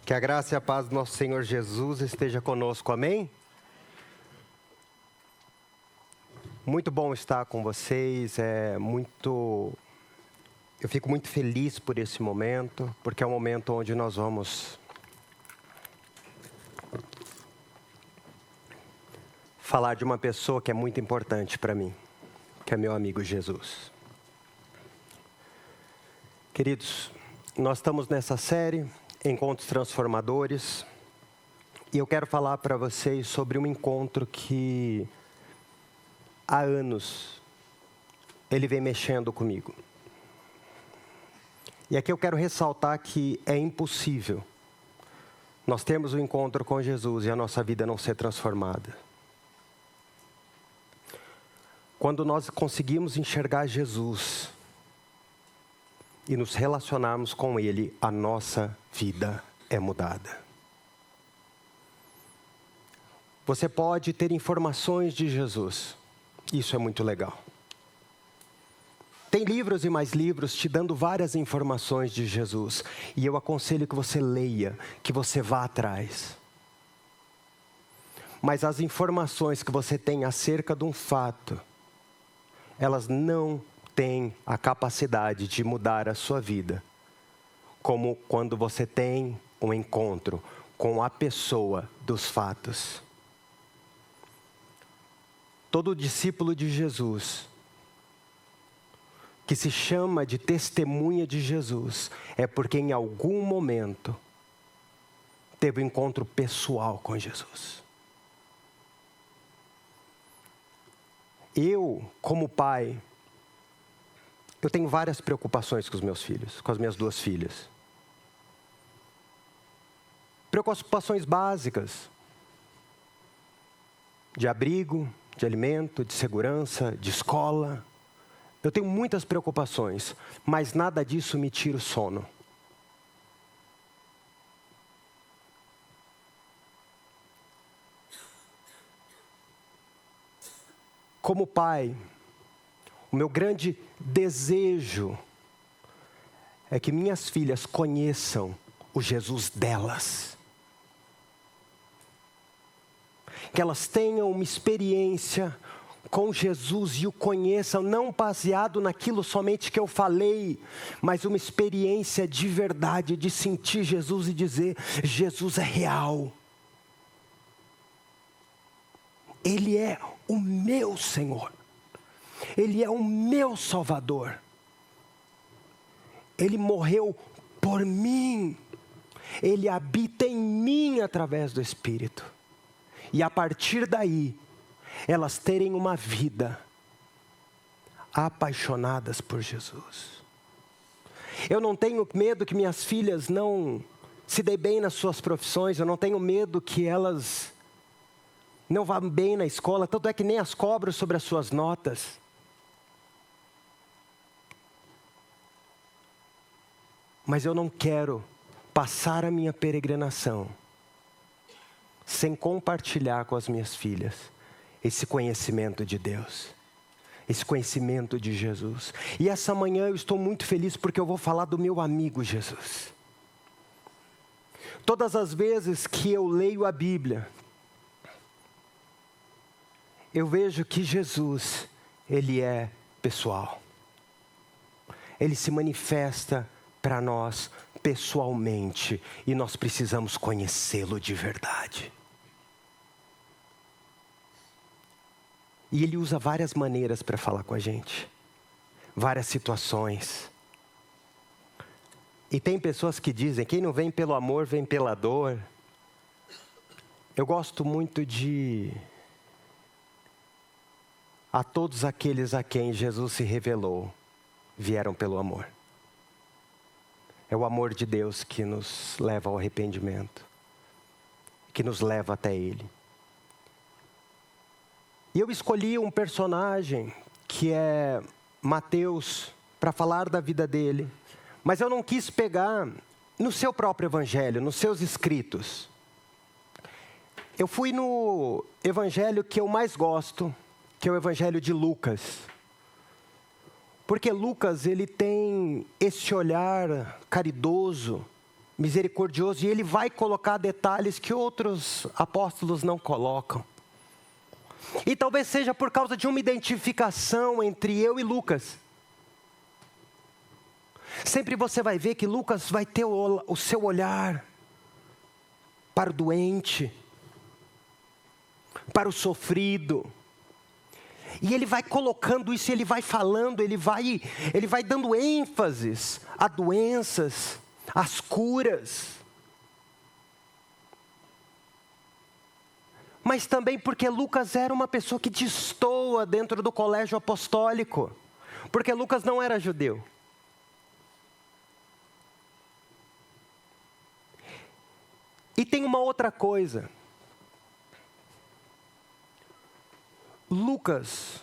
Que a graça e a paz do nosso Senhor Jesus esteja conosco, amém? Muito bom estar com vocês, eu fico muito feliz por esse momento, porque é um momento onde nós vamos falar de uma pessoa que é muito importante para mim, que é meu amigo Jesus. Queridos, nós estamos nessa série, Encontros Transformadores, e eu quero falar para vocês sobre um encontro que há anos ele vem mexendo comigo. E aqui eu quero ressaltar que é impossível nós termos um encontro com Jesus e a nossa vida não ser transformada. Quando nós conseguimos enxergar Jesus e nos relacionarmos com Ele, a nossa vida é mudada. Você pode ter informações de Jesus, isso é muito legal. Tem livros e mais livros te dando várias informações de Jesus, e eu aconselho que você leia, que você vá atrás. Mas as informações que você tem acerca de um fato, elas não têm a capacidade de mudar a sua vida, como quando você tem um encontro com a pessoa dos fatos. Todo discípulo de Jesus, que se chama de testemunha de Jesus, é porque em algum momento teve um encontro pessoal com Jesus. Eu, como pai, eu tenho várias preocupações com os meus filhos, com as minhas duas filhas. Preocupações básicas, de abrigo, de alimento, de segurança, de escola. Eu tenho muitas preocupações, mas nada disso me tira o sono. Como pai, o meu grande desejo é que minhas filhas conheçam o Jesus delas. Que elas tenham uma experiência com Jesus e o conheçam, não baseado naquilo somente que eu falei, mas uma experiência de verdade, de sentir Jesus e dizer, Jesus é real. Ele é o meu Senhor. Ele é o meu Salvador. Ele morreu por mim. Ele habita em mim através do Espírito. E a partir daí, elas terem uma vida apaixonadas por Jesus. Eu não tenho medo que minhas filhas não se deem bem nas suas profissões. Eu não tenho medo que elas não vão bem na escola. Tanto é que nem as cobro sobre as suas notas. Mas eu não quero passar a minha peregrinação sem compartilhar com as minhas filhas esse conhecimento de Deus, esse conhecimento de Jesus. E essa manhã eu estou muito feliz porque eu vou falar do meu amigo Jesus. Todas as vezes que eu leio a Bíblia, eu vejo que Jesus, Ele é pessoal. Ele se manifesta para nós pessoalmente e nós precisamos conhecê-lo de verdade. E Ele usa várias maneiras para falar com a gente, várias situações. E tem pessoas que dizem, quem não vem pelo amor, vem pela dor. Eu gosto muito a todos aqueles a quem Jesus se revelou, vieram pelo amor. É o amor de Deus que nos leva ao arrependimento, que nos leva até Ele. E eu escolhi um personagem que é Mateus, para falar da vida dele. Mas eu não quis pegar no seu próprio evangelho, nos seus escritos. Eu fui no evangelho que eu mais gosto, que é o evangelho de Lucas. Porque Lucas, ele tem esse olhar caridoso, misericordioso, e ele vai colocar detalhes que outros apóstolos não colocam. E talvez seja por causa de uma identificação entre eu e Lucas. Sempre você vai ver que Lucas vai ter o seu olhar para o doente, para o sofrido. E ele vai colocando isso, ele vai falando, ele vai dando ênfases a doenças, às curas. Mas também porque Lucas era uma pessoa que destoa dentro do colégio apostólico. Porque Lucas não era judeu. E tem uma outra coisa. Lucas,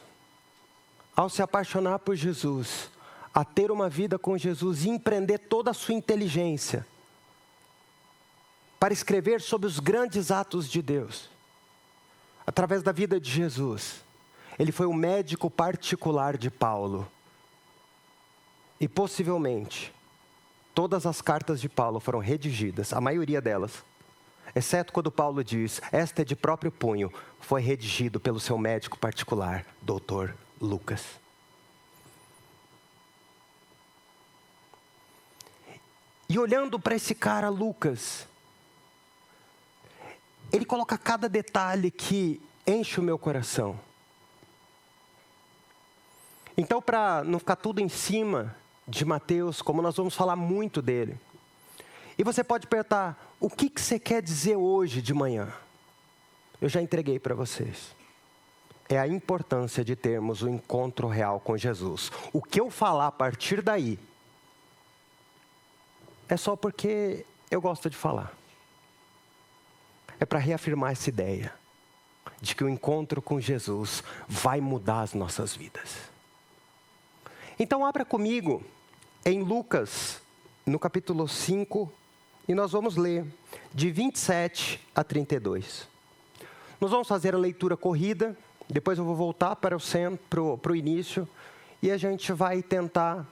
ao se apaixonar por Jesus, a ter uma vida com Jesus e empreender toda a sua inteligência para escrever sobre os grandes atos de Deus, através da vida de Jesus, ele foi o médico particular de Paulo. E possivelmente, todas as cartas de Paulo foram redigidas, a maioria delas, exceto quando Paulo diz, esta é de próprio punho, foi redigido pelo seu médico particular, Dr. Lucas. E olhando para esse cara, Lucas, ele coloca cada detalhe que enche o meu coração. Então, para não ficar tudo em cima de Mateus, como nós vamos falar muito dele, e você pode perguntar, o que você quer dizer hoje de manhã? Eu já entreguei para vocês. É a importância de termos um encontro real com Jesus. O que eu falar a partir daí, é só porque eu gosto de falar. É para reafirmar essa ideia de que o encontro com Jesus vai mudar as nossas vidas. Então abra comigo em Lucas, no capítulo 5, e nós vamos ler de 27 a 32. Nós vamos fazer a leitura corrida, depois eu vou voltar para o centro, para o início, e a gente vai tentar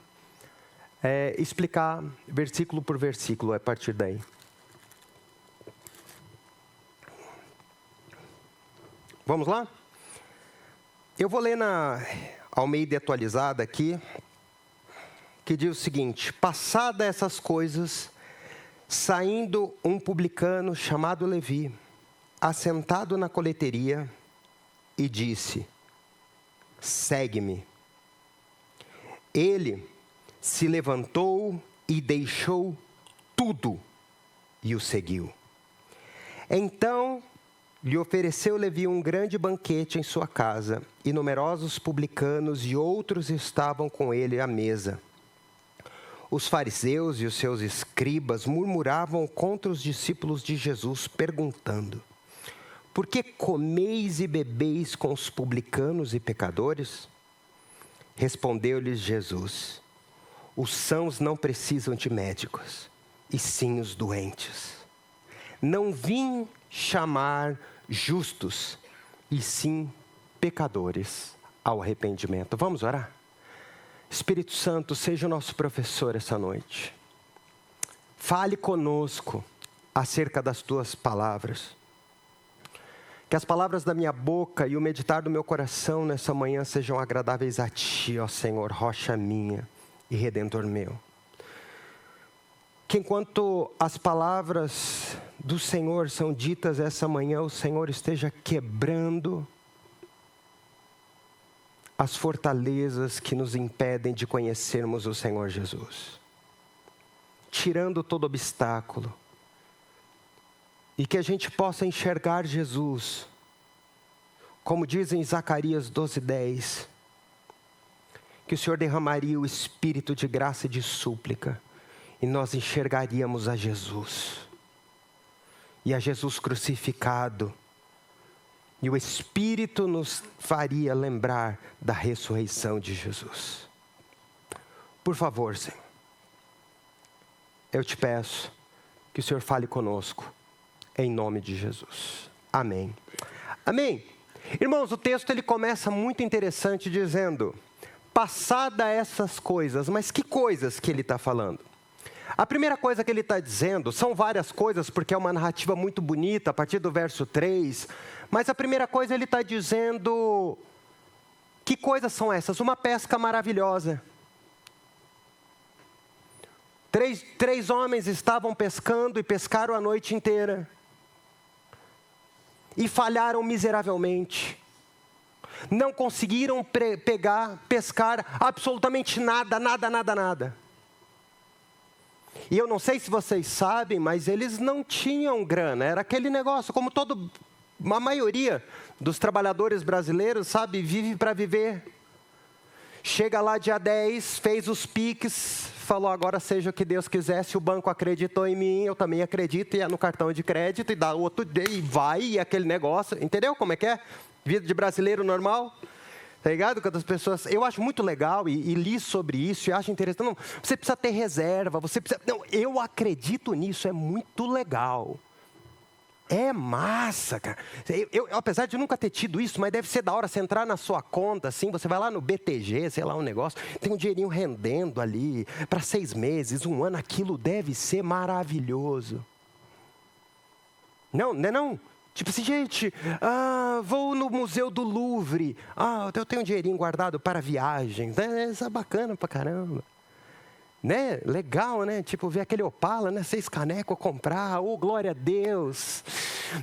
explicar versículo por versículo a partir daí. Vamos lá? Eu vou ler na Almeida atualizada aqui, que diz o seguinte: passada essas coisas, saindo um publicano chamado Levi, assentado na coleteria, e disse, segue-me. Ele se levantou e deixou tudo e o seguiu. Então lhe ofereceu Levi um grande banquete em sua casa, e numerosos publicanos e outros estavam com ele à mesa. Os fariseus e os seus escribas murmuravam contra os discípulos de Jesus, perguntando, por que comeis e bebeis com os publicanos e pecadores? Respondeu-lhes Jesus, os sãos não precisam de médicos, e sim os doentes. Não vim chamar justos, e sim pecadores ao arrependimento. Vamos orar? Espírito Santo, seja o nosso professor essa noite. Fale conosco acerca das tuas palavras. Que as palavras da minha boca e o meditar do meu coração nessa manhã sejam agradáveis a Ti, ó Senhor, rocha minha e Redentor meu. Que enquanto as palavras do Senhor são ditas essa manhã, o Senhor esteja quebrando as fortalezas que nos impedem de conhecermos o Senhor Jesus. Tirando todo obstáculo. E que a gente possa enxergar Jesus, como diz em Zacarias 12:10, que o Senhor derramaria o espírito de graça e de súplica, e nós enxergaríamos a Jesus, e a Jesus crucificado, e o Espírito nos faria lembrar da ressurreição de Jesus. Por favor, Senhor, eu te peço que o Senhor fale conosco, em nome de Jesus. Amém. Amém. Irmãos, o texto ele começa muito interessante dizendo, passada essas coisas, mas que coisas que ele está falando? A primeira coisa que ele está dizendo, são várias coisas, porque é uma narrativa muito bonita, a partir do verso 3. Mas a primeira coisa ele está dizendo, que coisas são essas? Uma pesca maravilhosa. Três homens estavam pescando e pescaram a noite inteira. E falharam miseravelmente. Não conseguiram pescar absolutamente nada. E eu não sei se vocês sabem, mas eles não tinham grana. Era aquele negócio, como a maioria dos trabalhadores brasileiros, sabe, vive para viver. Chega lá dia 10, fez os piques, falou agora seja o que Deus quiser, se o banco acreditou em mim, eu também acredito, e é no cartão de crédito, e dá outro dia, e vai, e aquele negócio, entendeu como é que é? Vida de brasileiro normal, tá ligado? Quando as pessoas, eu acho muito legal, e li sobre isso, e acho interessante, não, você precisa ter reserva, não, eu acredito nisso, é muito legal. É massa, cara. Apesar de nunca ter tido isso, mas deve ser da hora você entrar na sua conta, assim, você vai lá no BTG, sei lá, um negócio, tem um dinheirinho rendendo ali, para 6 meses, 1 ano, aquilo deve ser maravilhoso. Não? Tipo assim, gente, vou no Museu do Louvre, eu tenho um dinheirinho guardado para viagens, isso é bacana pra caramba. Né? Legal, né? Tipo, ver aquele Opala, né? 6 canecos, comprar, glória a Deus.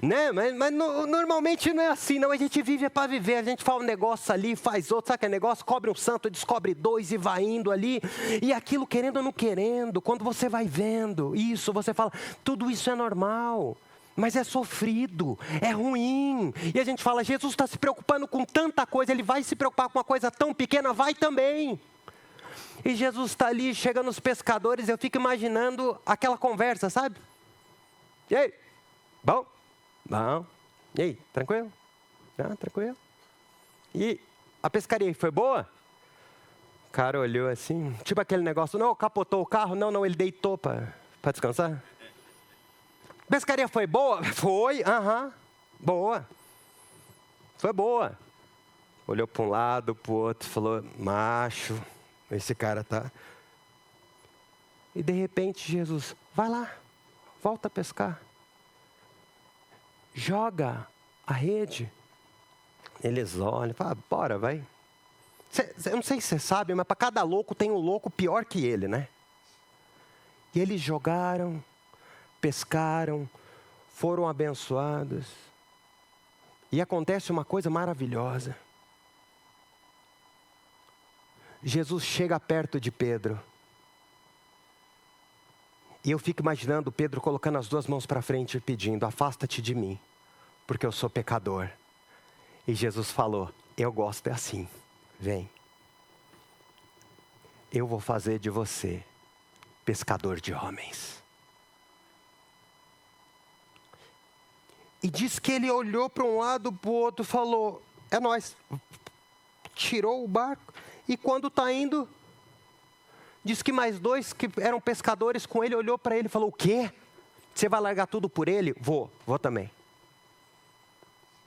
Né? Mas normalmente não é assim, não. A gente vive para viver. A gente faz um negócio ali, faz outro. Sabe aquele negócio? Cobre um santo, descobre 2 e vai indo ali. E aquilo querendo ou não querendo, quando você vai vendo isso, você fala, tudo isso é normal. Mas é sofrido, é ruim. E a gente fala, Jesus está se preocupando com tanta coisa, Ele vai se preocupar com uma coisa tão pequena, vai também. E Jesus está ali, chega nos pescadores, eu fico imaginando aquela conversa, sabe? E aí? Bom? E aí, tranquilo? Tranquilo. E a pescaria foi boa? O cara olhou assim, tipo aquele negócio, não, capotou o carro? Não, ele deitou para descansar. Pescaria foi boa? Foi, boa. Foi boa. Olhou para um lado, para o outro, falou, macho, esse cara tá. E de repente Jesus, vai lá, volta a pescar. Joga a rede. Eles olham, falam, bora, vai. Eu não sei se você sabe, mas para cada louco tem um louco pior que ele, né? E eles jogaram, pescaram, foram abençoados. E acontece uma coisa maravilhosa. Jesus chega perto de Pedro. E eu fico imaginando Pedro colocando as 2 mãos para frente e pedindo, afasta-te de mim, porque eu sou pecador. E Jesus falou, eu gosto assim, vem. Eu vou fazer de você pescador de homens. E diz que ele olhou para um lado, para o outro, falou, é nós. Tirou o barco e quando está indo, diz que mais 2 que eram pescadores com ele, olhou para ele e falou, o quê? Você vai largar tudo por ele? Vou também.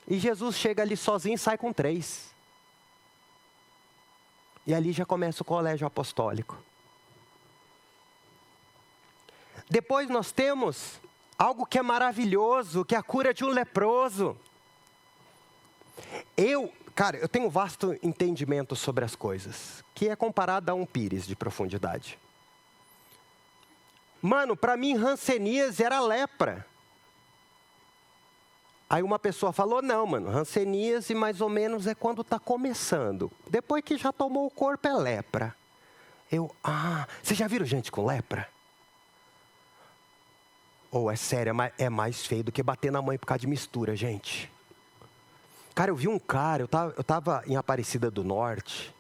E Jesus chega ali sozinho e sai com 3. E ali já começa o colégio apostólico. Depois nós temos algo que é maravilhoso, que é a cura de um leproso. Eu tenho um vasto entendimento sobre as coisas, que é comparado a um pires de profundidade. Mano, para mim, hanseníase era lepra. Aí uma pessoa falou, não, mano, hanseníase mais ou menos é quando está começando. Depois que já tomou o corpo é lepra. Vocês já viram gente com lepra? É sério, é mais feio do que bater na mãe por causa de mistura, gente. Cara, eu vi um cara, eu tava em Aparecida do Norte.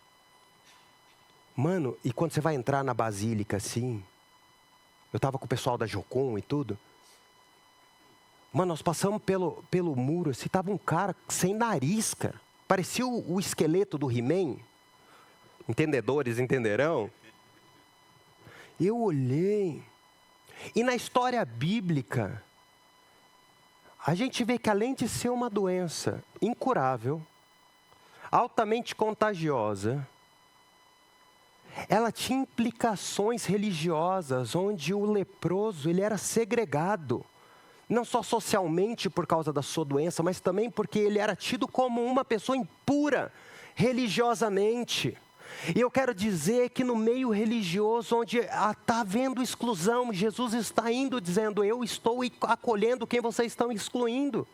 Mano, e quando você vai entrar na Basílica, assim, eu tava com o pessoal da Jocum e tudo. Mano, nós passamos pelo muro, assim, tava um cara sem nariz, cara. Parecia o esqueleto do He-Man. Entendedores entenderão. Eu olhei. E na história bíblica, a gente vê que além de ser uma doença incurável, altamente contagiosa, ela tinha implicações religiosas, onde o leproso ele era segregado. Não só socialmente por causa da sua doença, mas também porque ele era tido como uma pessoa impura religiosamente. E eu quero dizer que no meio religioso, onde está havendo exclusão, Jesus está indo dizendo: eu estou acolhendo quem vocês estão excluindo.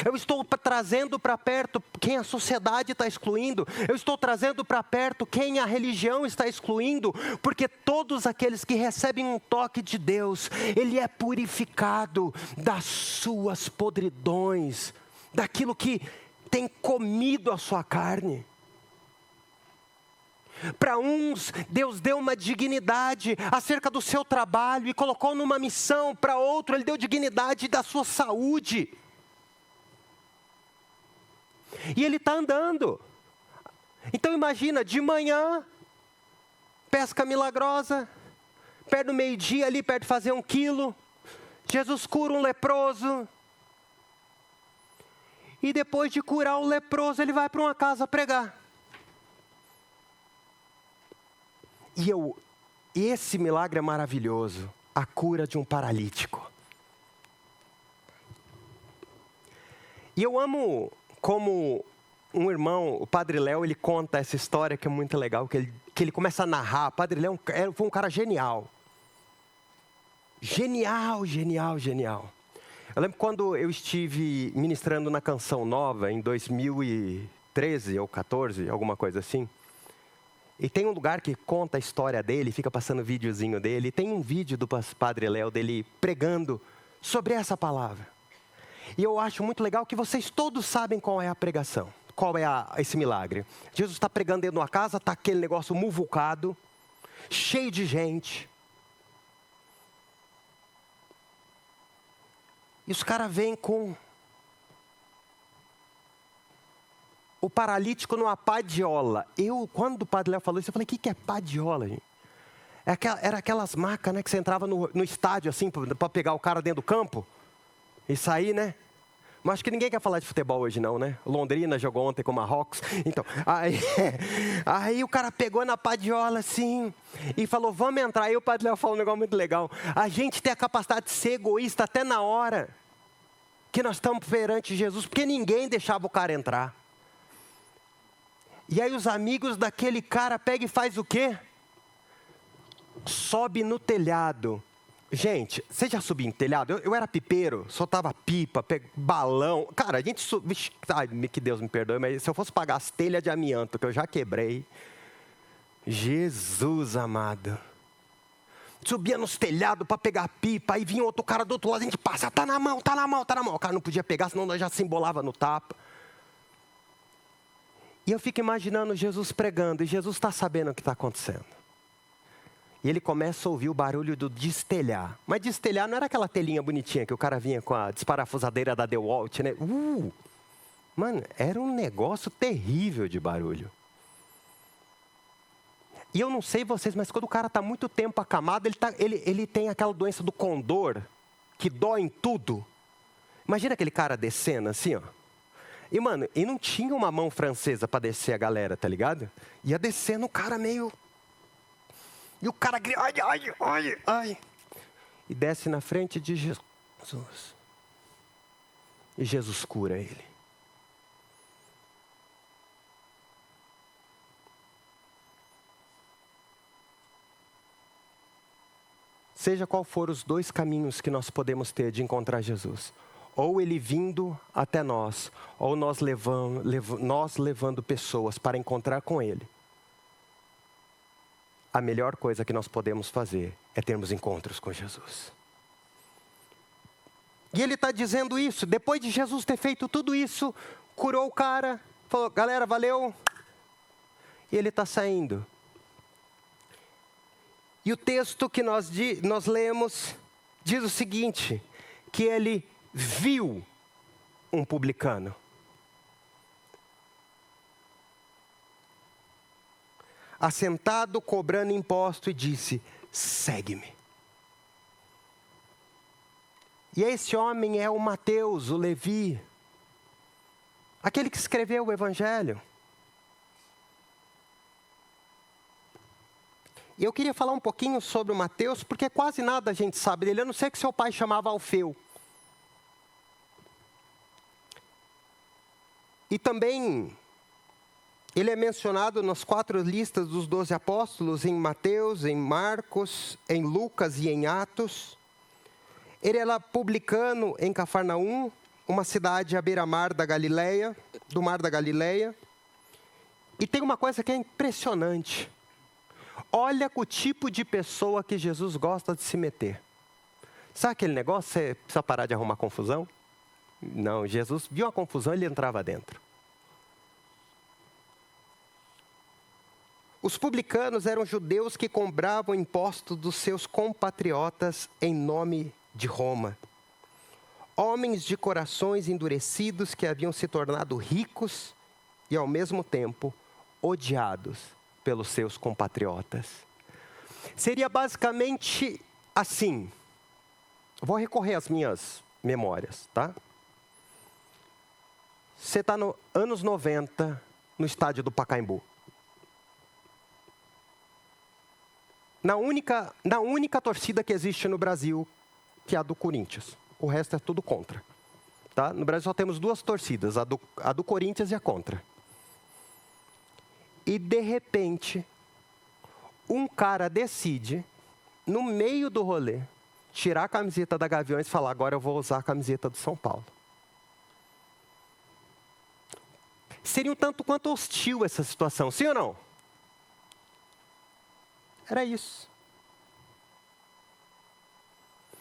Eu estou trazendo para perto quem a sociedade está excluindo. Eu estou trazendo para perto quem a religião está excluindo. Porque todos aqueles que recebem um toque de Deus, ele é purificado das suas podridões, daquilo que tem comido a sua carne. Para uns, Deus deu uma dignidade acerca do seu trabalho e colocou numa missão. Para outro, Ele deu dignidade da sua saúde. E ele está andando. Então imagina, de manhã, pesca milagrosa, perto do meio-dia ali, perto de fazer 1 quilo, Jesus cura um leproso. E depois de curar o leproso, ele vai para uma casa pregar. E esse milagre é maravilhoso, a cura de um paralítico. E eu amo como um irmão, o Padre Léo, ele conta essa história que é muito legal, que ele começa a narrar. O Padre Léo foi um cara genial. Genial, genial, genial. Eu lembro quando eu estive ministrando na Canção Nova, em 2013 ou 14, alguma coisa assim. E tem um lugar que conta a história dele, fica passando o videozinho dele. E tem um vídeo do Padre Léo dele pregando sobre essa palavra. E eu acho muito legal que vocês todos sabem qual é a pregação. Qual é esse milagre. Jesus está pregando dentro de uma casa, está aquele negócio muvucado, cheio de gente. E os caras vêm com o paralítico numa padiola. Quando o Padre Léo falou isso, eu falei: o que é padiola, gente? Era aquelas macas, né, que você entrava no estádio assim, para pegar o cara dentro do campo. Isso aí, né? Mas acho que ninguém quer falar de futebol hoje não, né? Londrina jogou ontem com o Marrocos. Então, aí o cara pegou na padiola assim e falou: vamos entrar. Aí o Padre Léo falou um negócio muito legal. A gente tem a capacidade de ser egoísta até na hora que nós estamos perante Jesus, porque ninguém deixava o cara entrar. E aí os amigos daquele cara pegam e faz o quê? Sobe no telhado. Gente, você já subiu em telhado? Eu era pipeiro, soltava pipa, balão. Cara, a gente subia. Ai, que Deus me perdoe, mas se eu fosse pagar as telhas de amianto que eu já quebrei. Jesus amado. Subia nos telhados para pegar pipa, aí vinha outro cara do outro lado, a gente passa, tá na mão, tá na mão, tá na mão. O cara não podia pegar, senão nós já se embolava no tapa. E eu fico imaginando Jesus pregando, e Jesus está sabendo o que está acontecendo. E ele começa a ouvir o barulho do destelhar. Mas destelhar não era aquela telinha bonitinha que o cara vinha com a desparafusadeira da DeWalt, né? Mano, era um negócio terrível de barulho. E eu não sei vocês, mas quando o cara está muito tempo acamado, ele tem aquela doença do condor, que dói em tudo. Imagina aquele cara descendo assim, ó. E, mano, e não tinha uma mão francesa para descer a galera, tá ligado? Ia descendo o cara meio... E o cara grita, ai. E desce na frente de Jesus. E Jesus cura ele. Seja qual for os 2 caminhos que nós podemos ter de encontrar Jesus. Ou Ele vindo até nós, ou nós levando pessoas para encontrar com Ele. A melhor coisa que nós podemos fazer é termos encontros com Jesus. E Ele está dizendo isso, depois de Jesus ter feito tudo isso, curou o cara, falou: galera, valeu. E Ele está saindo. E o texto que nós lemos diz o seguinte, que Ele viu um publicano. Assentado, cobrando imposto, e disse: segue-me. E esse homem é o Mateus, o Levi, aquele que escreveu o Evangelho. E eu queria falar um pouquinho sobre o Mateus, porque quase nada a gente sabe dele, a não ser que seu pai chamava Alfeu. E também, ele é mencionado nas 4 listas dos 12 apóstolos, em Mateus, em Marcos, em Lucas e em Atos. Ele era publicano em Cafarnaum, uma cidade à beira-mar da Galileia, do Mar da Galileia. E tem uma coisa que é impressionante. Olha o tipo de pessoa que Jesus gosta de se meter. Sabe aquele negócio, você precisa parar de arrumar confusão? Não, Jesus viu a confusão, ele entrava dentro. Os publicanos eram judeus que cobravam impostos dos seus compatriotas em nome de Roma. Homens de corações endurecidos que haviam se tornado ricos e, ao mesmo tempo, odiados pelos seus compatriotas. Seria basicamente assim. Vou recorrer às minhas memórias, tá? Você está nos anos 90, no estádio do Pacaembu. Na única torcida que existe no Brasil, que é a do Corinthians. O resto é tudo contra. Tá? No Brasil só temos 2 torcidas, a do Corinthians e a contra. E de repente, um cara decide, no meio do rolê, tirar a camiseta da Gaviões e falar, agora eu vou usar a camiseta do São Paulo. Seria um tanto quanto hostil essa situação, sim ou não? Era isso.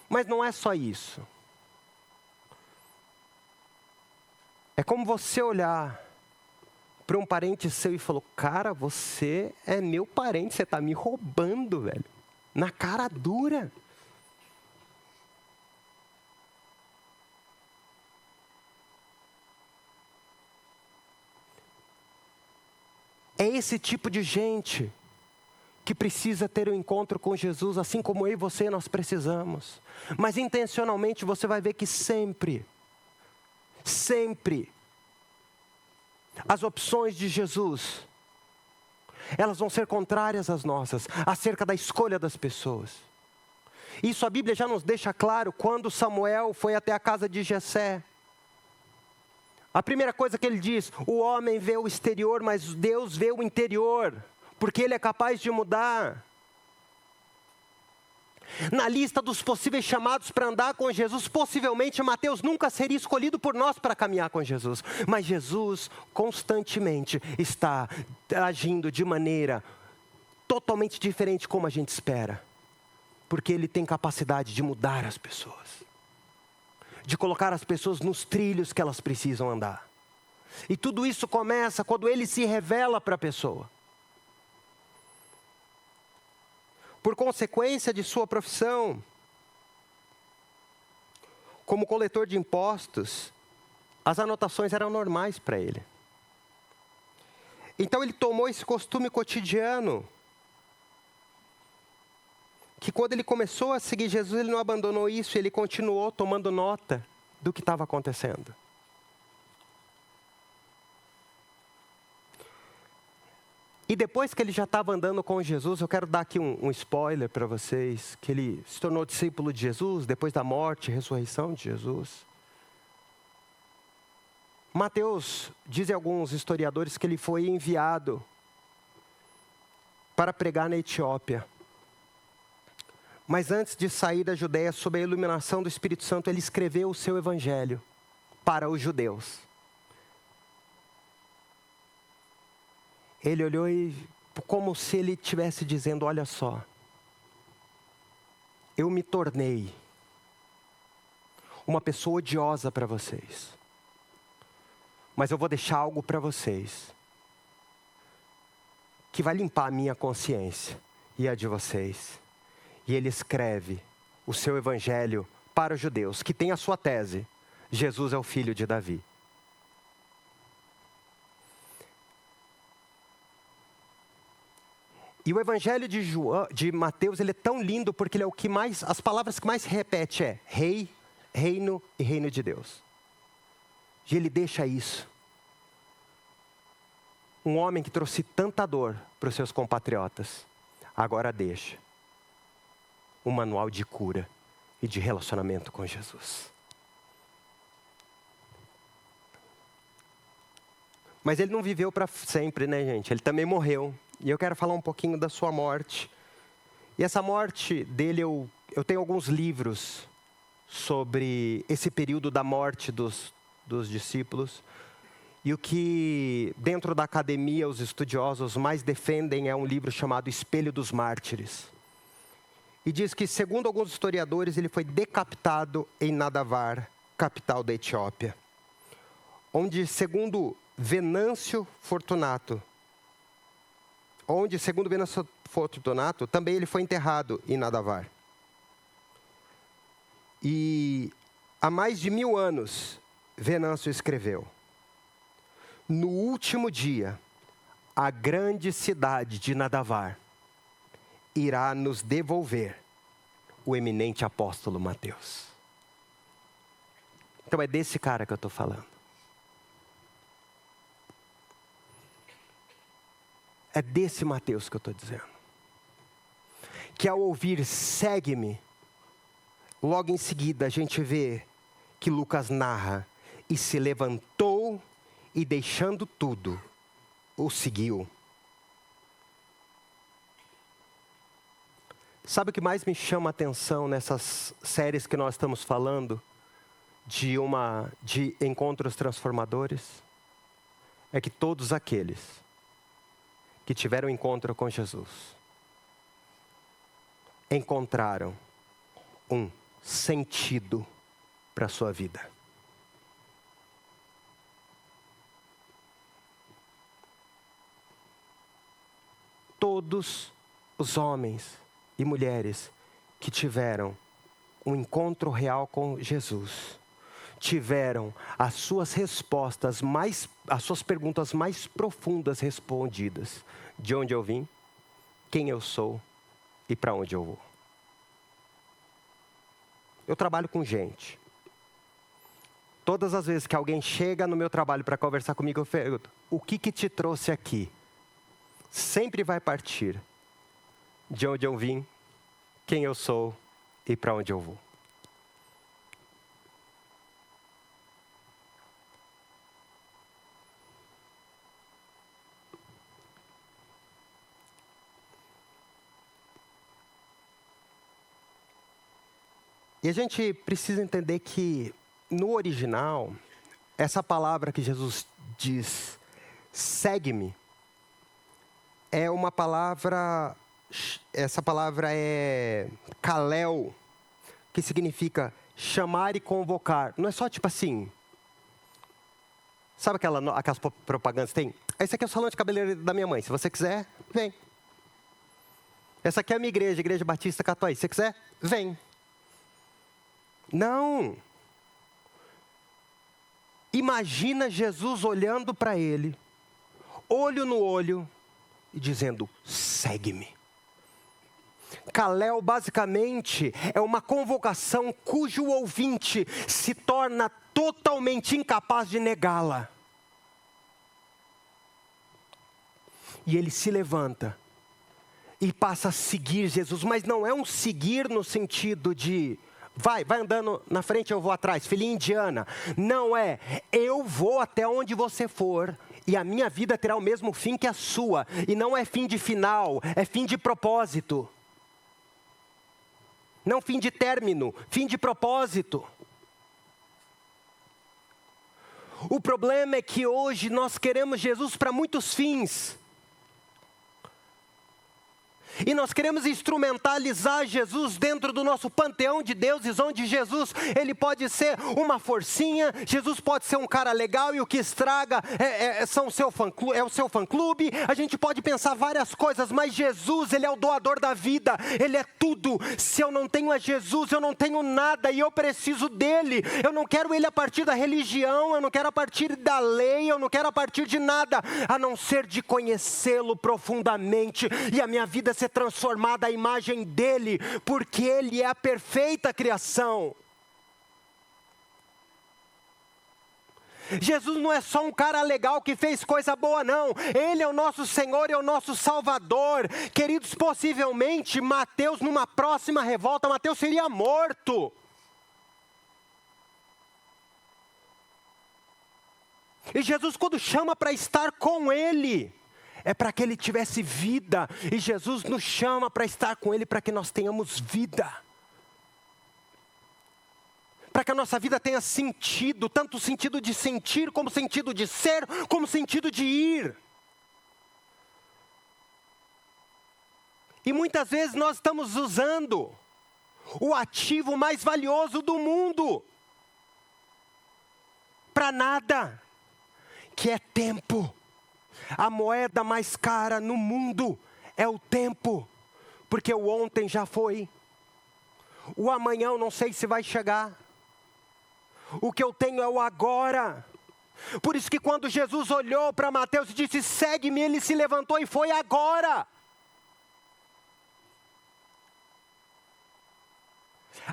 Mas não é só isso. É como você olhar para um parente seu e falar, cara, você é meu parente, você está me roubando, velho. Na cara dura. É esse tipo de gente que precisa ter um encontro com Jesus, assim como eu e você nós precisamos. Mas intencionalmente você vai ver que sempre, as opções de Jesus, elas vão ser contrárias às nossas, acerca da escolha das pessoas. Isso a Bíblia já nos deixa claro quando Samuel foi até a casa de Jessé. A primeira coisa que ele diz, o homem vê o exterior, mas Deus vê o interior, porque Ele é capaz de mudar. Na lista dos possíveis chamados para andar com Jesus, possivelmente Mateus nunca seria escolhido por nós para caminhar com Jesus. Mas Jesus constantemente está agindo de maneira totalmente diferente como a gente espera. Porque Ele tem capacidade de mudar as pessoas. De colocar as pessoas nos trilhos que elas precisam andar. E tudo isso começa quando Ele se revela para a pessoa. Por consequência de sua profissão, como coletor de impostos, as anotações eram normais para ele. Então ele tomou esse costume cotidiano, que quando ele começou a seguir Jesus, ele não abandonou isso, ele continuou tomando nota do que estava acontecendo. E depois que ele já estava andando com Jesus, eu quero dar aqui um spoiler para vocês, que ele se tornou discípulo de Jesus, depois da morte e ressurreição de Jesus. Mateus, dizem alguns historiadores, que ele foi enviado para pregar na Etiópia. Mas antes de sair da Judéia, sob a iluminação do Espírito Santo, ele escreveu o seu evangelho para os judeus. Ele olhou e, como se ele estivesse dizendo, olha só, eu me tornei uma pessoa odiosa para vocês. Mas eu vou deixar algo para vocês, que vai limpar a minha consciência e a de vocês. E ele escreve o seu evangelho para os judeus, que tem a sua tese, Jesus é o filho de Davi. E o evangelho de Mateus, ele é tão lindo porque ele é o que mais, as palavras que mais se repete é rei, reino e reino de Deus. E ele deixa isso. Um homem que trouxe tanta dor para os seus compatriotas. Agora deixa um manual de cura e de relacionamento com Jesus. Mas ele não viveu para sempre, né, gente? Ele também morreu. E eu quero falar um pouquinho da sua morte. E essa morte dele, eu tenho alguns livros sobre esse período da morte dos discípulos. E o que, dentro da academia, os estudiosos mais defendem é um livro chamado Espelho dos Mártires. E diz que, segundo alguns historiadores, ele foi decapitado em Nadavar, capital da Etiópia. Onde, segundo Venâncio Fortunato, também ele foi enterrado em Nadavar. E há mais de 1000 anos, Venâncio escreveu: no último dia, a grande cidade de Nadavar irá nos devolver o eminente apóstolo Mateus. Então é desse cara que eu estou falando. É desse Mateus que eu estou dizendo. Que ao ouvir segue-me, logo em seguida a gente vê que Lucas narra: e se levantou e deixando tudo, o seguiu. Sabe o que mais me chama a atenção nessas séries que nós estamos falando, de encontros transformadores? É que todos aqueles que tiveram encontro com Jesus encontraram um sentido para a sua vida. Todos os homens e mulheres que tiveram um encontro real com Jesus tiveram as suas respostas as suas perguntas mais profundas respondidas. De onde eu vim, quem eu sou e para onde eu vou. Eu trabalho com gente. Todas as vezes que alguém chega no meu trabalho para conversar comigo, eu pergunto: o que te trouxe aqui? Sempre vai partir de onde eu vim, quem eu sou e para onde eu vou. E a gente precisa entender que, no original, essa palavra que Jesus diz, segue-me, é uma palavra, essa palavra é kalel, que significa chamar e convocar. Não é só tipo assim, sabe aquelas propagandas que tem? Esse aqui é o salão de cabeleireiro da minha mãe, se você quiser, vem. Essa aqui é a minha igreja, Igreja Batista Catuaí, se você quiser, vem. Não. Imagina Jesus olhando para ele, olho no olho, e dizendo: segue-me. Kalel, basicamente, é uma convocação cujo ouvinte se torna totalmente incapaz de negá-la. E ele se levanta e passa a seguir Jesus, mas não é um seguir no sentido de vai andando na frente, eu vou atrás, filhinha indiana. Não é, eu vou até onde você for e a minha vida terá o mesmo fim que a sua. E não é fim de final, é fim de propósito. Não fim de término, fim de propósito. O problema é que hoje nós queremos Jesus para muitos fins. E nós queremos instrumentalizar Jesus dentro do nosso panteão de deuses, onde Jesus, ele pode ser uma forcinha, Jesus pode ser um cara legal e o que estraga é o seu fã-clube. A gente pode pensar várias coisas, mas Jesus, ele é o doador da vida, ele é tudo. Se eu não tenho a Jesus, eu não tenho nada e eu preciso dele. Eu não quero ele a partir da religião, eu não quero a partir da lei, eu não quero a partir de nada, a não ser de conhecê-lo profundamente e a minha vida ser transformada à imagem dele, porque ele é a perfeita criação. Jesus não é só um cara legal que fez coisa boa, não. Ele é o nosso Senhor e é o nosso Salvador. Queridos, possivelmente Mateus, numa próxima revolta, Mateus seria morto. E Jesus, quando chama para estar com Ele, é para que Ele tivesse vida. E Jesus nos chama para estar com Ele, para que nós tenhamos vida. Para que a nossa vida tenha sentido, tanto sentido de sentir, como sentido de ser, como sentido de ir. E muitas vezes nós estamos usando o ativo mais valioso do mundo para nada, que é tempo. A moeda mais cara no mundo é o tempo, porque o ontem já foi, o amanhã eu não sei se vai chegar. O que eu tenho é o agora. Por isso que quando Jesus olhou para Mateus e disse, segue-me, ele se levantou e foi agora.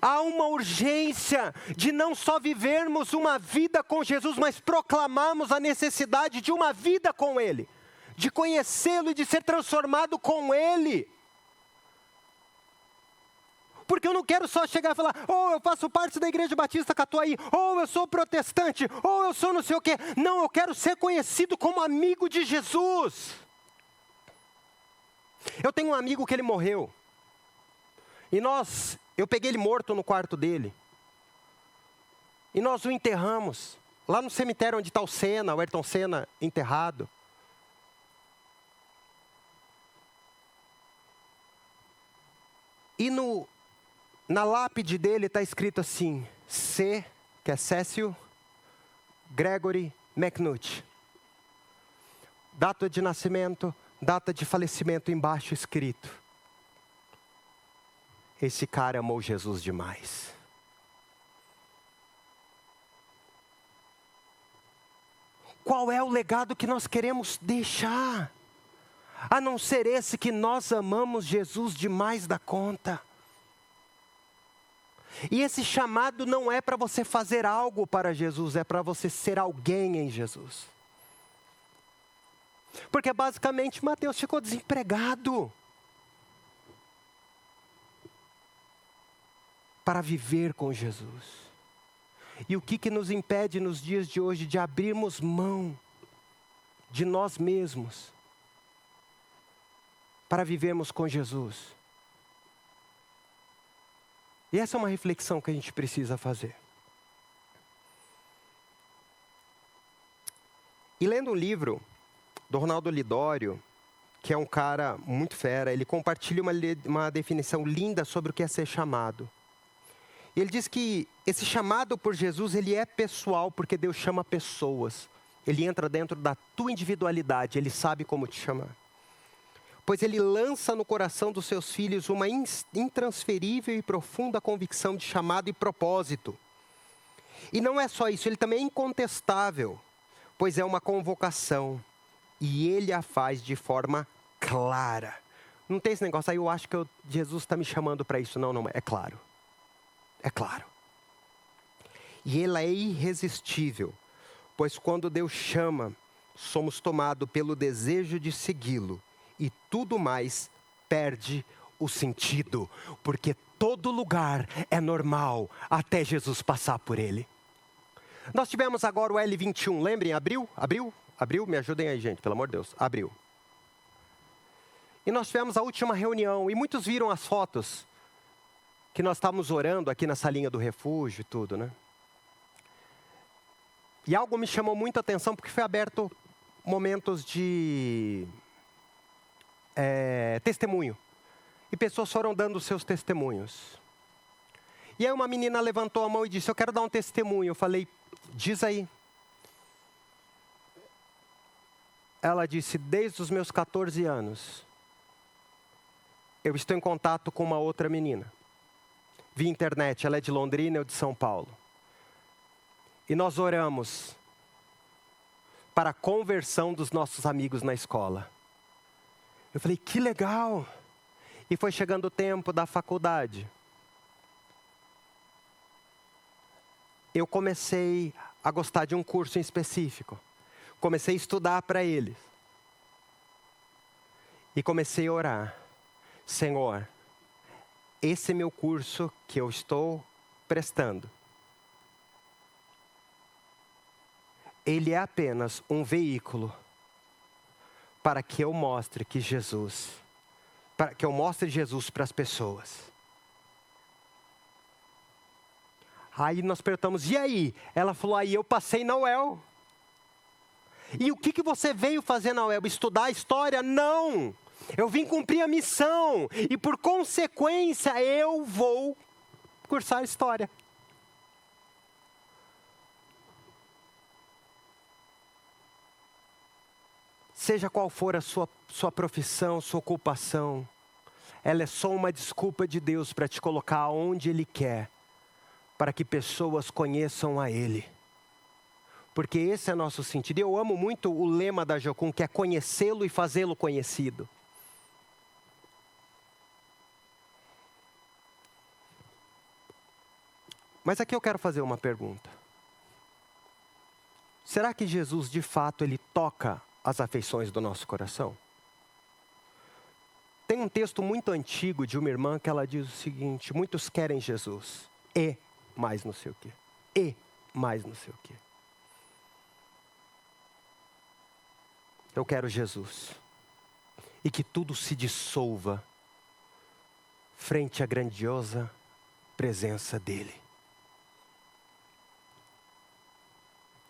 Há uma urgência de não só vivermos uma vida com Jesus, mas proclamarmos a necessidade de uma vida com Ele, de conhecê-lo e de ser transformado com Ele. Porque eu não quero só chegar e falar, eu faço parte da Igreja Batista Catuaí, eu sou protestante, eu sou não sei o quê. Não, eu quero ser conhecido como amigo de Jesus. Eu tenho um amigo que ele morreu. E eu peguei ele morto no quarto dele. E nós o enterramos, lá no cemitério onde está o Ayrton Senna enterrado. E na lápide dele está escrito assim, C, que é Cecil Gregory McNutt. Data de nascimento, data de falecimento embaixo escrito. Esse cara amou Jesus demais. Qual é o legado que nós queremos deixar? A não ser esse que nós amamos Jesus demais da conta. E esse chamado não é para você fazer algo para Jesus, é para você ser alguém em Jesus. Porque basicamente Mateus ficou desempregado. Para viver com Jesus. E o que nos impede nos dias de hoje de abrirmos mão de nós mesmos para vivermos com Jesus? E essa é uma reflexão que a gente precisa fazer. E lendo um livro do Ronaldo Lidório, que é um cara muito fera, ele compartilha uma definição linda sobre o que é ser chamado. Ele diz que esse chamado por Jesus, ele é pessoal, porque Deus chama pessoas. Ele entra dentro da tua individualidade, Ele sabe como te chamar. Pois Ele lança no coração dos seus filhos uma intransferível e profunda convicção de chamado e propósito. E não é só isso, Ele também é incontestável, pois é uma convocação. E Ele a faz de forma clara. Não tem esse negócio, eu acho que Jesus está me chamando para isso. Não, é claro. É claro. E ela é irresistível, pois quando Deus chama, somos tomados pelo desejo de segui-lo, e tudo mais perde o sentido, porque todo lugar é normal, até Jesus passar por ele. Nós tivemos agora o L21, lembrem? Abriu? Me ajudem aí, gente, pelo amor de Deus. Abriu. E nós tivemos a última reunião, e muitos viram as fotos que nós estávamos orando aqui na salinha do refúgio e tudo, né? E algo me chamou muita atenção, porque foi aberto momentos de testemunho. E pessoas foram dando seus testemunhos. E aí uma menina levantou a mão e disse, eu quero dar um testemunho. Eu falei, diz aí. Ela disse, desde os meus 14 anos, eu estou em contato com uma outra menina. Via internet, ela é de Londrina, eu de São Paulo. E nós oramos para a conversão dos nossos amigos na escola. Eu falei, que legal! E foi chegando o tempo da faculdade. Eu comecei a gostar de um curso em específico. Comecei a estudar para eles. E comecei a orar. Senhor, esse é meu curso que eu estou prestando. Ele é apenas um veículo para que eu mostre que Jesus, para que eu mostre Jesus para as pessoas. Aí nós perguntamos, e aí? Ela falou, aí eu passei na UEL. E o que você veio fazer na UEL? Estudar a história? Não! Eu vim cumprir a missão. E por consequência, eu vou cursar história. Seja qual for a sua profissão, sua ocupação, ela é só uma desculpa de Deus para te colocar onde Ele quer, para que pessoas conheçam a Ele. Porque esse é nosso sentido. Eu amo muito o lema da Jocum, que é conhecê-lo e fazê-lo conhecido. Mas aqui eu quero fazer uma pergunta. Será que Jesus, de fato, Ele toca as afeições do nosso coração? Tem um texto muito antigo de uma irmã que ela diz o seguinte: muitos querem Jesus, e mais não sei o quê, e mais não sei o quê. Eu quero Jesus, e que tudo se dissolva frente à grandiosa presença dEle.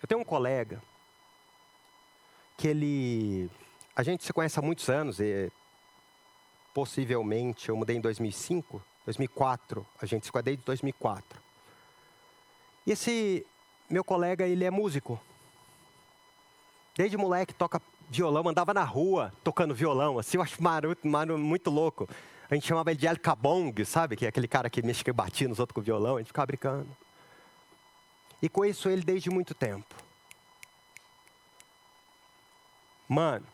Eu tenho um colega que a gente se conhece há muitos anos, e possivelmente eu mudei em 2005, 2004, a gente se conhece desde 2004. E esse meu colega, ele é músico. Desde moleque toca violão, andava na rua tocando violão, assim, eu acho muito louco. A gente chamava ele de El Cabong, sabe? Que é aquele cara que mexe, que batia nos outros com violão, a gente ficava brincando. E conheço ele desde muito tempo. Mano,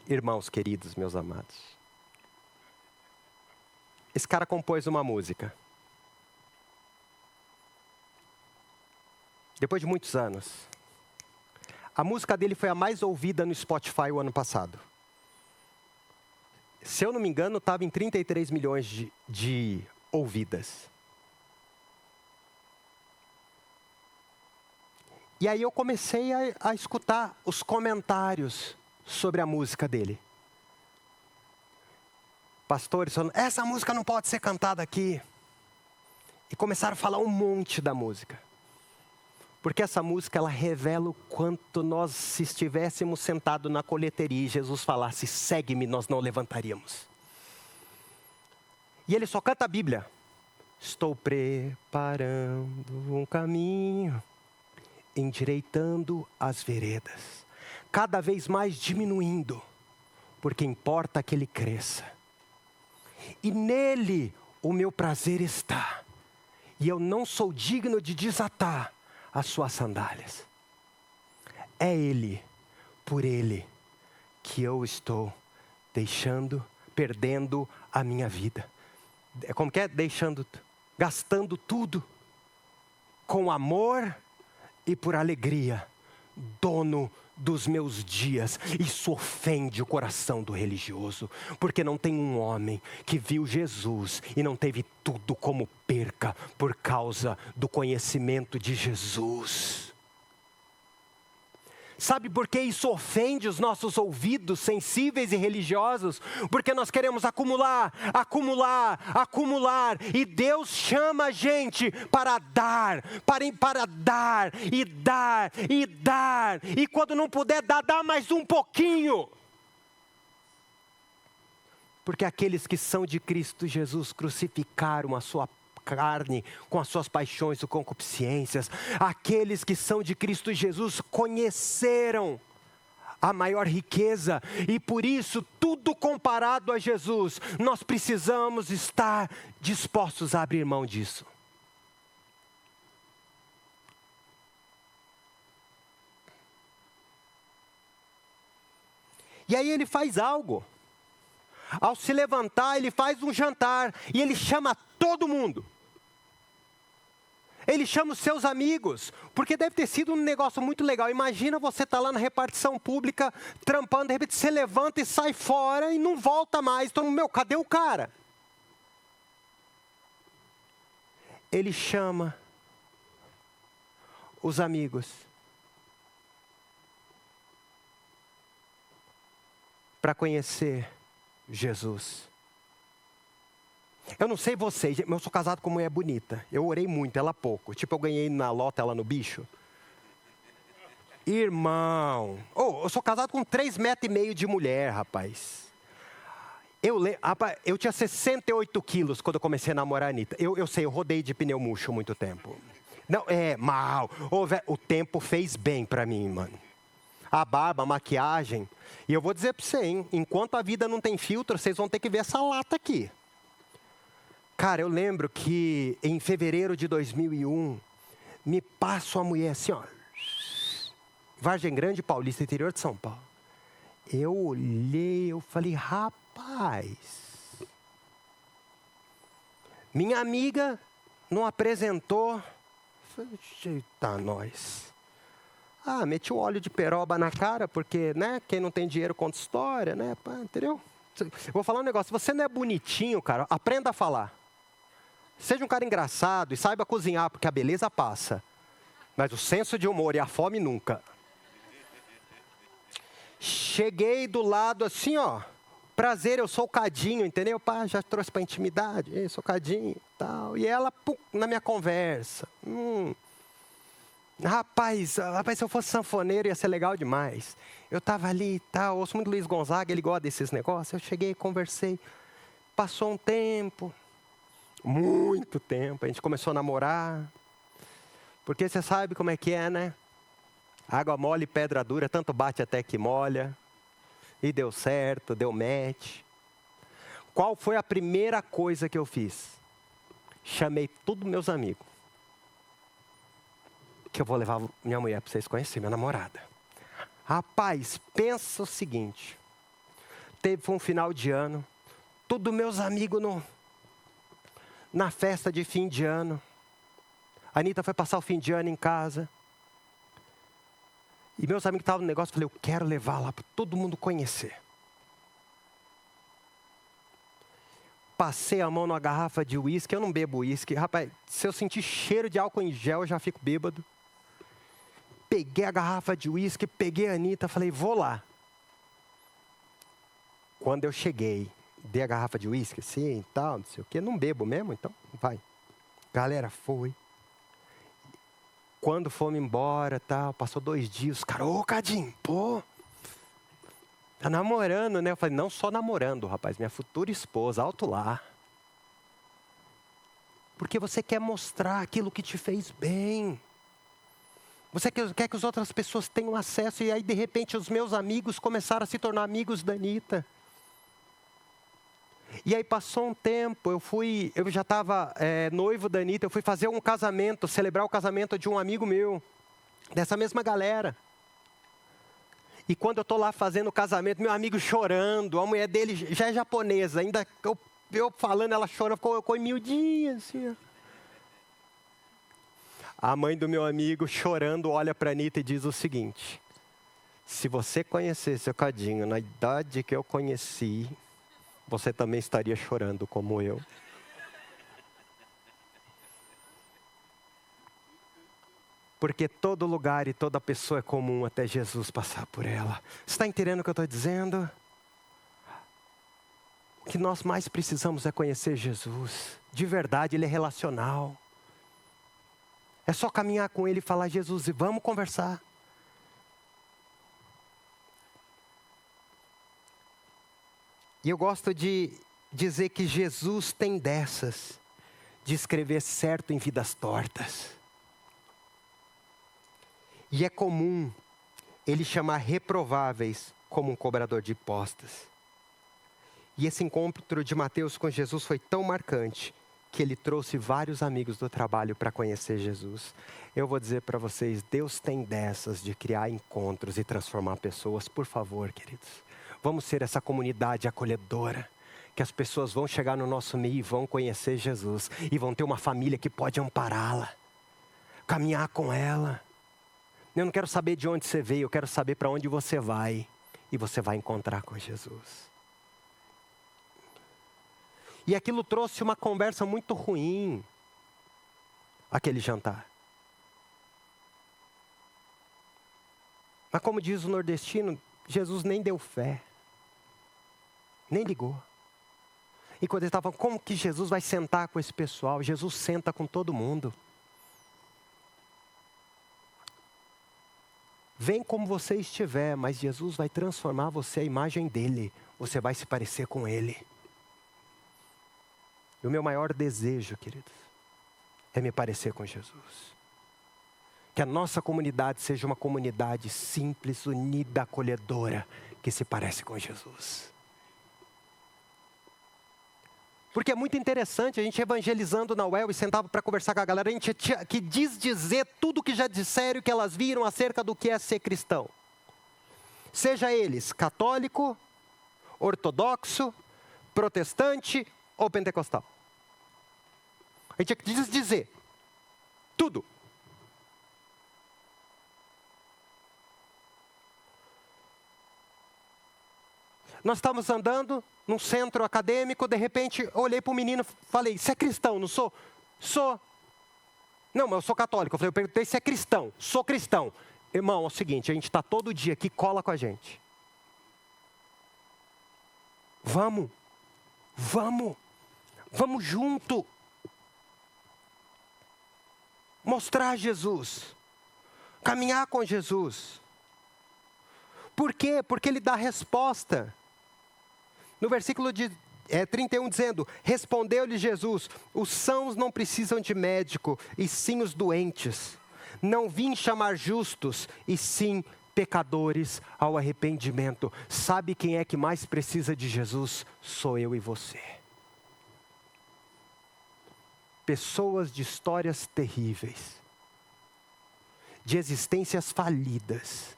irmãos queridos, meus amados, esse cara compôs uma música. Depois de muitos anos. A música dele foi a mais ouvida no Spotify o ano passado. Se eu não me engano, estava em 33 milhões de ouvidas. E aí eu comecei a escutar os comentários sobre a música dele. Pastores falando, essa música não pode ser cantada aqui. E começaram a falar um monte da música. Porque essa música, ela revela o quanto nós, se estivéssemos sentados na coleteria e Jesus falasse, segue-me, nós não levantaríamos. E ele só canta a Bíblia. Estou preparando um caminho, endireitando as veredas, cada vez mais diminuindo, porque importa que ele cresça. E nele o meu prazer está, e eu não sou digno de desatar as suas sandálias. É Ele, por Ele, que eu estou perdendo a minha vida. Como que é? Gastando tudo com amor e por alegria, dono dos meus dias. Isso ofende o coração do religioso, porque não tem um homem que viu Jesus e não teve tudo como perca por causa do conhecimento de Jesus. Sabe por que isso ofende os nossos ouvidos sensíveis e religiosos? Porque nós queremos acumular, e Deus chama a gente para dar, para dar, e quando não puder dar, dá mais um pouquinho. Porque aqueles que são de Cristo Jesus crucificaram a sua carne com as suas paixões e concupiscências. Aqueles que são de Cristo Jesus conheceram a maior riqueza, e por isso, tudo comparado a Jesus, nós precisamos estar dispostos a abrir mão disso. E aí ele faz algo. Ao se levantar, ele faz um jantar, e ele chama todo mundo. Ele chama os seus amigos, porque deve ter sido um negócio muito legal. Imagina você estar lá na repartição pública, trampando, de repente você levanta e sai fora e não volta mais. Todo mundo, meu, cadê o cara? Ele chama os amigos para conhecer Jesus. Eu não sei vocês, mas eu sou casado com uma mulher bonita. Eu orei muito, ela pouco. Tipo, eu ganhei na lota, ela no bicho. Irmão, eu sou casado com 3,5 metros de mulher, rapaz. Eu tinha 68 quilos quando eu comecei a namorar a Anitta. Eu sei, eu rodei de pneu murcho muito tempo. Não, mal. O tempo fez bem pra mim, mano. A barba, a maquiagem. E eu vou dizer pra você, hein? Enquanto a vida não tem filtro, vocês vão ter que ver essa lata aqui. Cara, eu lembro que em fevereiro de 2001, me passa uma mulher assim, ó. Vargem Grande, Paulista, interior de São Paulo. Eu olhei, eu falei, rapaz. Minha amiga não apresentou. Falei, eita, nós. Meti o óleo de peroba na cara, porque, né, quem não tem dinheiro conta história, né, entendeu? Eu vou falar um negócio, se você não é bonitinho, cara, aprenda a falar. Seja um cara engraçado e saiba cozinhar, porque a beleza passa. Mas o senso de humor e a fome nunca. Cheguei do lado assim, ó. Prazer, eu sou o Cadinho, entendeu? Pá, já trouxe pra intimidade. Eu sou o Cadinho e tal. E ela, na minha conversa. Rapaz, se eu fosse sanfoneiro ia ser legal demais. Eu tava ali e tal, ouço muito Luiz Gonzaga, ele gosta desses negócios. Eu cheguei, conversei. Passou um tempo. Muito tempo, a gente começou a namorar. Porque você sabe como é que é, né? Água mole, pedra dura, tanto bate até que molha. E deu certo, deu match. Qual foi a primeira coisa que eu fiz? Chamei todos meus amigos. Que eu vou levar minha mulher para vocês conhecerem, minha namorada. Rapaz, pensa o seguinte. Foi um final de ano. Todos meus amigos na festa de fim de ano. A Anitta foi passar o fim de ano em casa. E meus amigos estavam no negócio, eu falei, eu quero levar lá para todo mundo conhecer. Passei a mão numa garrafa de uísque, eu não bebo uísque. Rapaz, se eu sentir cheiro de álcool em gel, eu já fico bêbado. Peguei a garrafa de uísque, peguei a Anitta, falei, vou lá. Quando eu cheguei, dei a garrafa de uísque, assim, tal, não sei o quê. Não bebo mesmo, então vai. Galera, foi. Quando fomos embora, tal, passou 2 dias. Cara, ô Cadinho, pô. Tá namorando, né? Eu falei, não só namorando, rapaz. Minha futura esposa, alto lá. Porque você quer mostrar aquilo que te fez bem. Você quer que as outras pessoas tenham acesso. E aí, de repente, os meus amigos começaram a se tornar amigos da Anitta. E aí passou um tempo, eu já estava noivo da Anitta, eu fui fazer um casamento, celebrar o casamento de um amigo meu, dessa mesma galera. E quando eu estou lá fazendo o casamento, meu amigo chorando, a mulher dele já é japonesa, ainda eu falando, ela chorando, ficou miudinha assim. A mãe do meu amigo chorando olha para a Anitta e diz o seguinte, se você conhecesse o Cadinho na idade que eu conheci, você também estaria chorando como eu. Porque todo lugar e toda pessoa é comum até Jesus passar por ela. Você está entendendo o que eu estou dizendo? O que nós mais precisamos é conhecer Jesus. De verdade, Ele é relacional. É só caminhar com Ele e falar, Jesus, e vamos conversar. E eu gosto de dizer que Jesus tem dessas, de escrever certo em vidas tortas. E é comum Ele chamar reprováveis como um cobrador de impostos. E esse encontro de Mateus com Jesus foi tão marcante, que ele trouxe vários amigos do trabalho para conhecer Jesus. Eu vou dizer para vocês, Deus tem dessas de criar encontros e transformar pessoas. Por favor, queridos. Vamos ser essa comunidade acolhedora, que as pessoas vão chegar no nosso meio e vão conhecer Jesus, e vão ter uma família que pode ampará-la. caminhar com ela. Eu não quero saber de onde você veio, eu quero saber para onde você vai. E você vai encontrar com Jesus. E aquilo trouxe uma conversa muito ruim, aquele jantar. Mas como diz o nordestino, Jesus nem deu fé. Nem ligou. E quando ele estava falando, como que Jesus vai sentar com esse pessoal? Jesus senta com todo mundo. Vem como você estiver, mas Jesus vai transformar você à imagem dele. Você vai se parecer com ele. E o meu maior desejo, queridos, é me parecer com Jesus. Que a nossa comunidade seja uma comunidade simples, unida, acolhedora, que se parece com Jesus. Porque é muito interessante, a gente evangelizando na UEL e sentava para conversar com a galera, a gente tinha que dizer tudo que já disseram e que elas viram acerca do que é ser cristão. Seja eles católico, ortodoxo, protestante ou pentecostal. A gente tinha que dizer tudo. Nós estávamos andando num centro acadêmico, de repente olhei para o menino e falei, você é cristão, não sou? Sou. Não, mas eu sou católico. Eu perguntei se é cristão. Sou cristão. Irmão, é o seguinte, a gente está todo dia aqui, cola com a gente. Vamos junto. Mostrar Jesus. Caminhar com Jesus. Por quê? Porque ele dá resposta. No versículo 31 dizendo, respondeu-lhe Jesus, os sãos não precisam de médico, e sim os doentes. Não vim chamar justos, e sim pecadores ao arrependimento. Sabe quem é que mais precisa de Jesus? Sou eu e você. Pessoas de histórias terríveis, de existências falidas.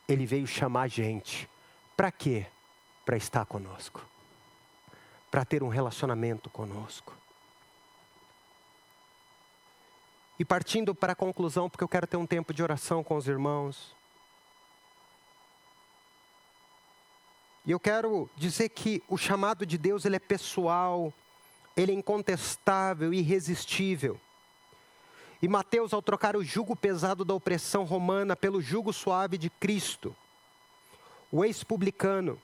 Ele veio chamar a gente. Para quê? Para estar conosco. Para ter um relacionamento conosco. E partindo para a conclusão, porque eu quero ter um tempo de oração com os irmãos. E eu quero dizer que o chamado de Deus, ele é pessoal, ele é incontestável, irresistível. E Mateus, ao trocar o jugo pesado da opressão romana pelo jugo suave de Cristo, o ex-publicano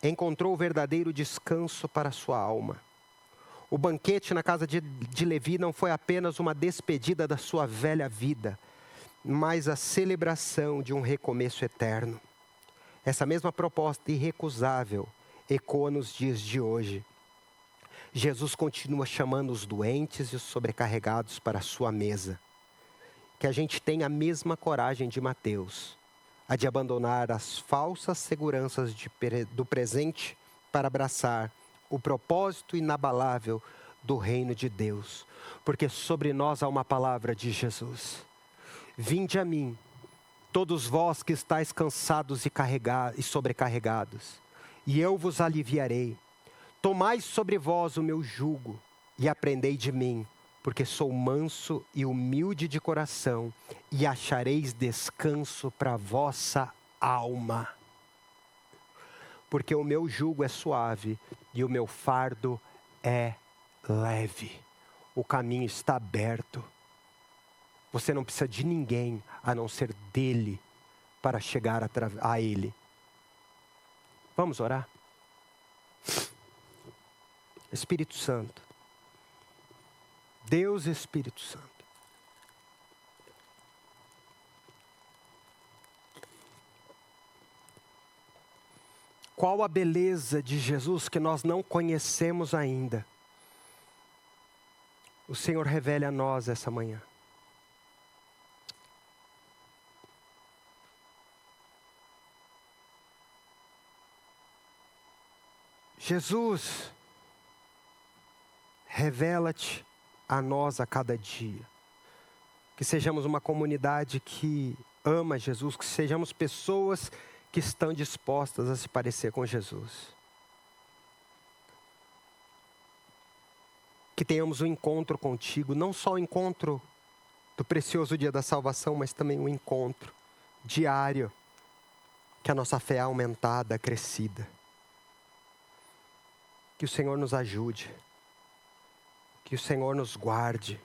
encontrou o verdadeiro descanso para a sua alma. O banquete na casa de Levi não foi apenas uma despedida da sua velha vida, mas a celebração de um recomeço eterno. Essa mesma proposta irrecusável ecoa nos dias de hoje. Jesus continua chamando os doentes e os sobrecarregados para a sua mesa. Que a gente tenha a mesma coragem de Mateus, a de abandonar as falsas seguranças do presente para abraçar o propósito inabalável do reino de Deus. Porque sobre nós há uma palavra de Jesus. Vinde a mim, todos vós que estáis cansados e sobrecarregados, e eu vos aliviarei. Tomai sobre vós o meu jugo e aprendei de mim, porque sou manso e humilde de coração, e achareis descanso para a vossa alma. Porque o meu jugo é suave e o meu fardo é leve. O caminho está aberto. Você não precisa de ninguém a não ser dele para chegar a ele. Vamos orar? Espírito Santo. Deus Espírito Santo. Qual a beleza de Jesus que nós não conhecemos ainda? O Senhor revele a nós essa manhã. Jesus, revela-te a nós a cada dia. Que sejamos uma comunidade que ama Jesus, que sejamos pessoas que estão dispostas a se parecer com Jesus. Que tenhamos um encontro contigo, não só um encontro do precioso dia da salvação, mas também um encontro diário, que a nossa fé é aumentada, crescida. Que o Senhor nos ajude, que o Senhor nos guarde,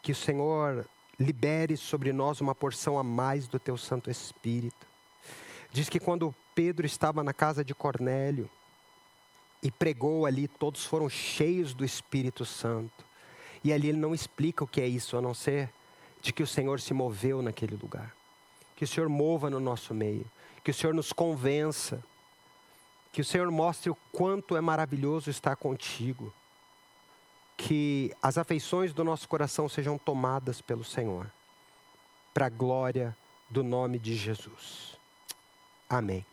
que o Senhor libere sobre nós uma porção a mais do Teu Santo Espírito. Diz que quando Pedro estava na casa de Cornélio e pregou ali, todos foram cheios do Espírito Santo. E ali ele não explica o que é isso, a não ser de que o Senhor se moveu naquele lugar. Que o Senhor mova no nosso meio, que o Senhor nos convença, que o Senhor mostre o quanto é maravilhoso estar contigo. Que as afeições do nosso coração sejam tomadas pelo Senhor, para a glória do nome de Jesus. Amém.